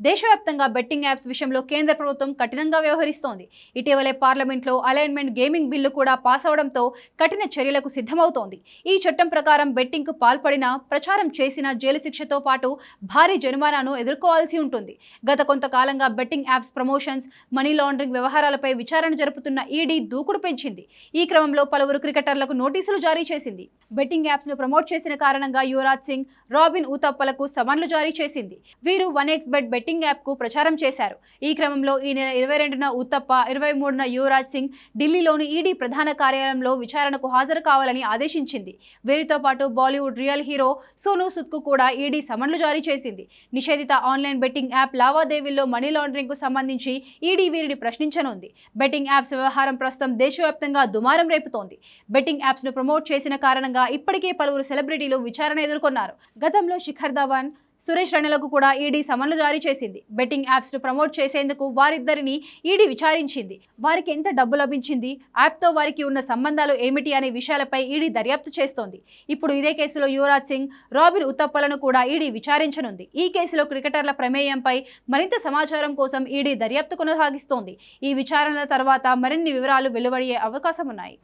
దేశవ్యాప్తంగా betting apps విషయంలో కేంద్ర ప్రభుత్వం కఠినంగా వ్యవహరిస్తోంది. ఇటీవలే పార్లమెంట్లో అలైన్మెంట్ గేమింగ్ బిల్లు కూడా పాస్ అవడంతో కఠిన చర్యలకు సిద్ధమవుతోంది. ఈ చట్టం ప్రకారం బెట్టింగ్కు పాల్పడినా, ప్రచారం చేసిన జైలు శిక్షతో పాటు భారీ జరిమానాను ఎదుర్కోవాల్సి ఉంటుంది. గత కొంతకాలంగా betting apps promotions, money laundering వ్యవహారాలపై విచారణ జరుపుతున్న ఈడీ దూకుడు పెంచింది. ఈ క్రమంలో పలువురు క్రికెటర్లకు నోటీసులు జారీ చేసింది. బెట్టింగ్ యాప్స్ ను ప్రమోట్ చేసిన కారణంగా యువరాజ్ సింగ్, రాబిన్ ఉతప్పలకు సమన్లు జారీ చేసింది. వీరు 1xBet బెట్టింగ్ యాప్ కు ప్రచారం చేశారు. ఈ క్రమంలో ఈ నెల 22న ఉతప్ప, 23న యువరాజ్ సింగ్ ఢిల్లీలోని ఈడీ ప్రధాన కార్యాలయంలో విచారణకు హాజరు కావాలని ఆదేశించింది. వీరితో పాటు బాలీవుడ్ రియల్ హీరో సోనూ సూద్ కు కూడా ఈడీ సమన్లు జారీ చేసింది. నిషేధిత ఆన్లైన్ బెట్టింగ్ యాప్ లావాదేవీల్లో మనీ లాండరింగ్ కు సంబంధించి ఈడీ వీరిని ప్రశ్నించనుంది. బెట్టింగ్ యాప్స్ వ్యవహారం ప్రస్తుతం దేశవ్యాప్తంగా దుమారం రేపుతోంది. బెట్టింగ్ యాప్స్ ను ప్రమోట్ చేసిన కారణంగా ఇప్పటికే పలువురు సెలబ్రిటీలు విచారణ ఎదుర్కొన్నారు. గతంలో శిఖర్ ధవన్, సురేష్ రైనాలకు కూడా ఈడీ సమన్లు జారీ చేసింది. బెట్టింగ్ యాప్స్ ను ప్రమోట్ చేసేందుకు వారిద్దరిని ఈడీ విచారించింది. వారికి ఎంత డబ్బు లభించింది, యాప్తో వారికి ఉన్న సంబంధాలు ఏమిటి అనే విషయాలపై ఈడీ దర్యాప్తు చేస్తోంది. ఇప్పుడు ఇదే కేసులో యువరాజ్ సింగ్, రాబిన్ ఉతప్పలను కూడా ఈడీ విచారించనుంది. ఈ కేసులో క్రికెటర్ల ప్రమేయంపై మరింత సమాచారం కోసం ఈడీ దర్యాప్తు కొనసాగిస్తోంది. ఈ విచారణల తర్వాత మరిన్ని వివరాలు వెలువడే అవకాశం ఉన్నాయి.